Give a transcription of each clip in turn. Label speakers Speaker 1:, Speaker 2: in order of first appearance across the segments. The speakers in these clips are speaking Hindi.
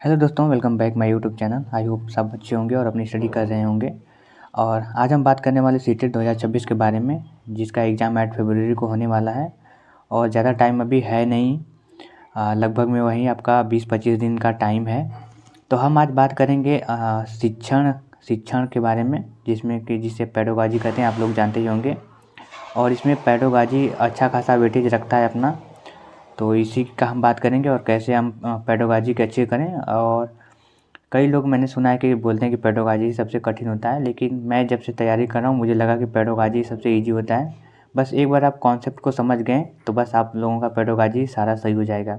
Speaker 1: हेलो दोस्तों, welcome back my YouTube channel. I hope सब अच्छे होंगे और अपनी स्टडी कर रहे होंगे। और आज हम बात करने वाले सीटेट 2026 के बारे में, जिसका एग्ज़ाम 8 फरवरी को होने वाला है और ज़्यादा टाइम अभी है नहीं। लगभग में वही आपका 20-25 दिन का टाइम है। तो हम आज बात करेंगे शिक्षण के बारे में, जिसे पेडागोजी कहते हैं, आप लोग जानते ही होंगे। और इसमें पेडागोजी अच्छा खासा वेटेज रखता है अपना, तो इसी का हम बात करेंगे और कैसे हम पेडागोजी के अच्छे करें। और कई लोग मैंने सुना है कि बोलते हैं कि पेडागोजी सबसे कठिन होता है, लेकिन मैं जब से तैयारी कर रहा हूँ मुझे लगा कि पेडागोजी सबसे इजी होता है। बस एक बार आप कॉन्सेप्ट को समझ गए तो बस आप लोगों का पेडागोजी सारा सही हो जाएगा।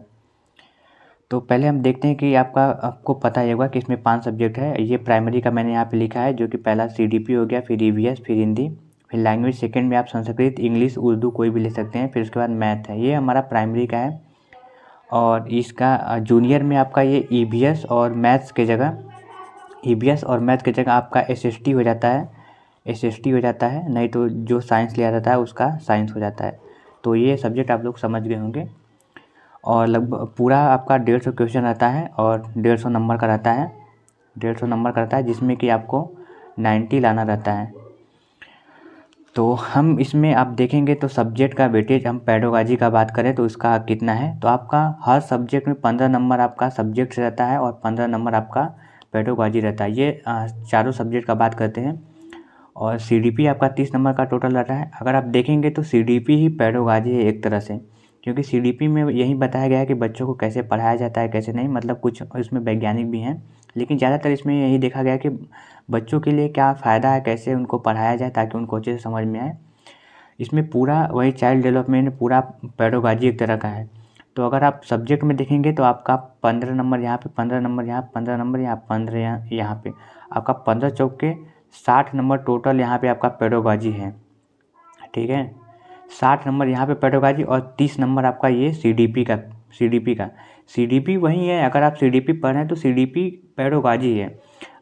Speaker 1: तो पहले हम देखते हैं कि आपको पता ही होगा कि इसमें 5 सब्जेक्ट है। ये प्राइमरी का मैंने यहाँ पे लिखा है, जो कि पहला CDP हो गया, फिर EVS, फिर हिंदी, फिर लैंग्वेज सेकंड में आप संस्कृत, इंग्लिश, उर्दू कोई भी ले सकते हैं, फिर उसके बाद मैथ है। ये हमारा प्राइमरी का है। और इसका जूनियर में आपका ये EVS और मैथ्स के जगह आपका SST हो जाता है, नहीं तो जो साइंस लिया जाता है उसका साइंस हो जाता है। तो ये सब्जेक्ट आप लोग समझ गए होंगे। और लगभग पूरा आपका 150 क्वेश्चन रहता है और 150 नंबर का रहता है, 150 नंबर का रहता है, जिसमें कि आपको 90 लाना रहता है। तो हम इसमें आप देखेंगे तो सब्जेक्ट का वेटेज, हम पेडागोजी का बात करें तो इसका कितना है, तो आपका हर सब्जेक्ट में 15 नंबर आपका सब्जेक्ट से रहता है और 15 नंबर आपका पेडागोजी रहता है। ये चारों सब्जेक्ट का बात करते हैं। और CDP आपका 30 नंबर का टोटल रहता है। अगर आप देखेंगे तो CDP ही पेडागोजी है एक तरह से, क्योंकि CDP में यही बताया गया है कि बच्चों को कैसे पढ़ाया जाता है, कैसे नहीं, मतलब कुछ इसमें वैज्ञानिक भी हैं, लेकिन ज़्यादातर इसमें यही देखा गया कि बच्चों के लिए क्या फ़ायदा है, कैसे उनको पढ़ाया जाए ताकि उनको अच्छे से समझ में आए। इसमें पूरा वही चाइल्ड डेवलपमेंट, पूरा पेडागोजी एक तरह का है। तो अगर आप सब्जेक्ट में देखेंगे तो आपका 15 नंबर यहाँ पे, 15 नंबर यहाँ, 15 नंबर यहाँ, 15 यहाँ पे, आपका 15 चौक के 60 नंबर टोटल यहाँ पे आपका पेडागोजी है। ठीक है, 60 नंबर यहाँ पे पेडागोजी और 30 नंबर आपका ये CDP वही है। अगर आप CDP पढ़ रहे हैं तो CDP पेडागोजी है।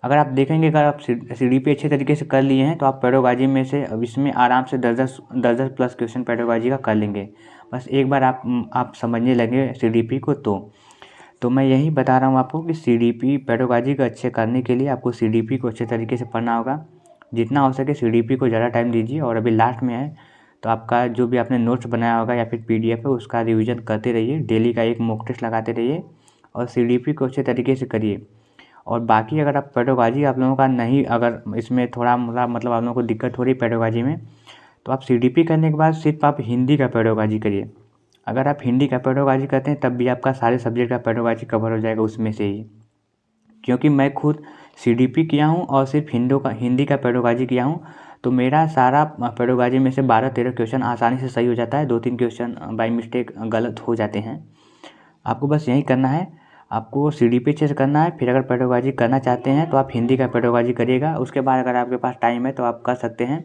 Speaker 1: अगर आप देखेंगे, अगर आप CDP अच्छे तरीके से कर लिए हैं तो आप पेडागोजी में से अब इसमें आराम से 10 प्लस क्वेश्चन पेडागोजी का कर लेंगे। बस एक बार आप समझने लगे CDP को। तो मैं यही बता रहा हूँ आपको कि CDP पेडागोजी को अच्छे करने के लिए आपको CDP को अच्छे तरीके से पढ़ना होगा। जितना हो सके CDP को ज़्यादा टाइम दीजिए। और अभी लास्ट में है तो आपका जो भी आपने नोट्स बनाया होगा या फिर PDF है, उसका रिवीजन करते रहिए, डेली का एक मॉक टेस्ट लगाते रहिए और CDP को अच्छे तरीके से करिए। और बाकी अगर आप पेडागोजी आप लोगों का नहीं, अगर इसमें थोड़ा मोड़ा मतलब आप लोगों को दिक्कत हो रही है पेडागोजी में, तो आप CDP करने के बाद सिर्फ आप हिंदी का पेडागोजी करिए। अगर आप हिंदी का पेडागोजी करते हैं तब भी आपका सारे सब्जेक्ट का पेडागोजी कवर हो जाएगा उसमें से ही। क्योंकि मैं खुद CDP किया हूँ और सिर्फ हिंदी का पेडागोजी किया हूँ, तो मेरा सारा पेडागोजी में से 12-13 क्वेश्चन आसानी से सही हो जाता है, 2-3 क्वेश्चन बाय मिस्टेक गलत हो जाते हैं। आपको बस यही करना है, आपको CDP अच्छे से करना है। फिर अगर पेडागोजी करना चाहते हैं तो आप हिंदी का पेडागोजी करिएगा। उसके बाद अगर आपके पास टाइम है तो आप कर सकते हैं।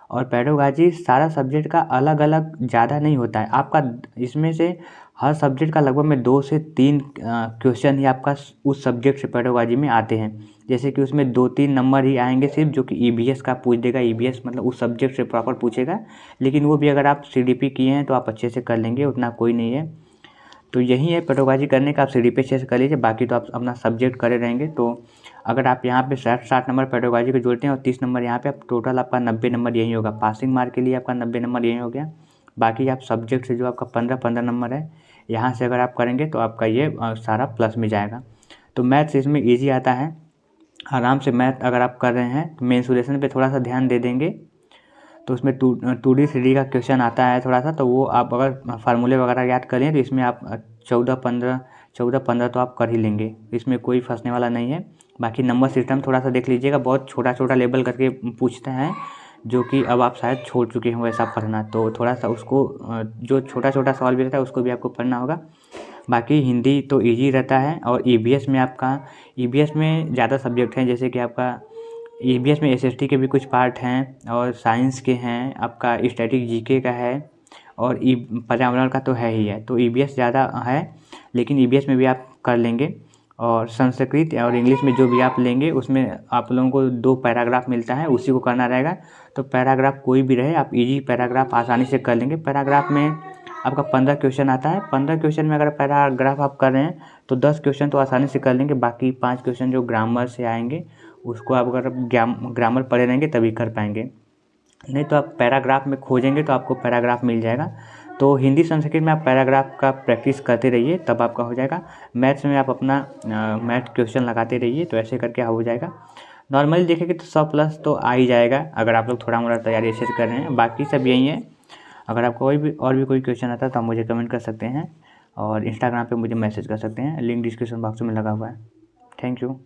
Speaker 1: और पेडागोजी सारा सब्जेक्ट का अलग अलग ज़्यादा नहीं होता है आपका, इसमें से हर सब्जेक्ट का लगभग में 2 से 3 क्वेश्चन ही आपका उस सब्जेक्ट से पेडागोजी में आते हैं। जैसे कि उसमें 2-3 नंबर ही आएंगे सिर्फ, जो कि EVS का पूछ देगा, EVS मतलब उस सब्जेक्ट से प्रॉपर पूछेगा। लेकिन वो भी अगर आप CDP किए हैं तो आप अच्छे से कर लेंगे, उतना कोई नहीं है। तो यही है पेडागोजी करने का, आप CDP अच्छे से कर लीजिए, बाकी तो आप अपना सब्जेक्ट करे रहेंगे। तो अगर आप यहाँ पे 60 नंबर पेडागोजी को जोड़ते हैं और 30 नंबर यहाँ पे, आप टोटल आपका 90 नंबर यही होगा। पासिंग मार्क के लिए आपका 90 नंबर यही हो गया। बाकी आप सब्जेक्ट से जो आपका 15-15 नंबर है, यहाँ से अगर आप करेंगे तो आपका ये सारा प्लस में जाएगा। तो मैथ्स इसमें ईजी आता है, आराम से मैथ अगर आप कर रहे हैं तो मेंसुरेशन पे थोड़ा सा ध्यान दे देंगे तो उसमें 2D 3D का क्वेश्चन आता है थोड़ा सा, तो वो आप अगर फार्मूले वगैरह याद करें तो इसमें आप 14-15 तो आप कर ही लेंगे, इसमें कोई फंसने वाला नहीं है। बाकी नंबर सिस्टम थोड़ा सा देख लीजिएगा, बहुत छोटा छोटा लेवल करके पूछते हैं, जो कि अब आप शायद छोड़ चुके हैं वैसा पढ़ना, तो थोड़ा सा उसको जो छोटा छोटा सवाल भी रहता है उसको भी आपको पढ़ना होगा। बाकी हिंदी तो ईजी रहता है। और EVS में ज़्यादा सब्जेक्ट हैं, जैसे कि आपका EVS में SST के भी कुछ पार्ट हैं और साइंस के हैं, आपका स्टैटिक GK का है और पर्यावरण का तो है ही है। तो EVS ज़्यादा है, लेकिन EVS में भी आप कर लेंगे। और संस्कृत और इंग्लिश में जो भी आप लेंगे उसमें आप लोगों को 2 पैराग्राफ मिलता है, उसी को करना रहेगा। तो पैराग्राफ कोई भी रहे, आप इजी पैराग्राफ आसानी से कर लेंगे। पैराग्राफ में आपका 15 क्वेश्चन आता है। 15 क्वेश्चन में अगर पैराग्राफ आप कर रहे हैं तो 10 क्वेश्चन तो आसानी से कर लेंगे, बाकी 5 क्वेश्चन जो ग्रामर से आएंगे उसको आप अगर ग्रामर पढ़े रहेंगे तभी कर पाएंगे, नहीं तो आप पैराग्राफ में खोजेंगे तो आपको पैराग्राफ मिल जाएगा। तो हिंदी संस्कृत में आप पैराग्राफ का प्रैक्टिस करते रहिए, तब आपका हो जाएगा। मैथ्स में आप अपना मैथ क्वेश्चन लगाते रहिए, तो ऐसे करके हो जाएगा। नॉर्मली देखेंगे तो 100 प्लस तो आ ही जाएगा अगर आप लोग थोड़ा मोड़ा तैयारी अच्छे से कर रहे हैं। बाकी सब यही है। अगर आपको और भी कोई क्वेश्चन आता है तो आप मुझे कमेंट कर सकते हैं और इंस्टाग्राम पे मुझे मैसेज कर सकते हैं, लिंक डिस्क्रिप्शन बॉक्स में लगा हुआ है। Thank you.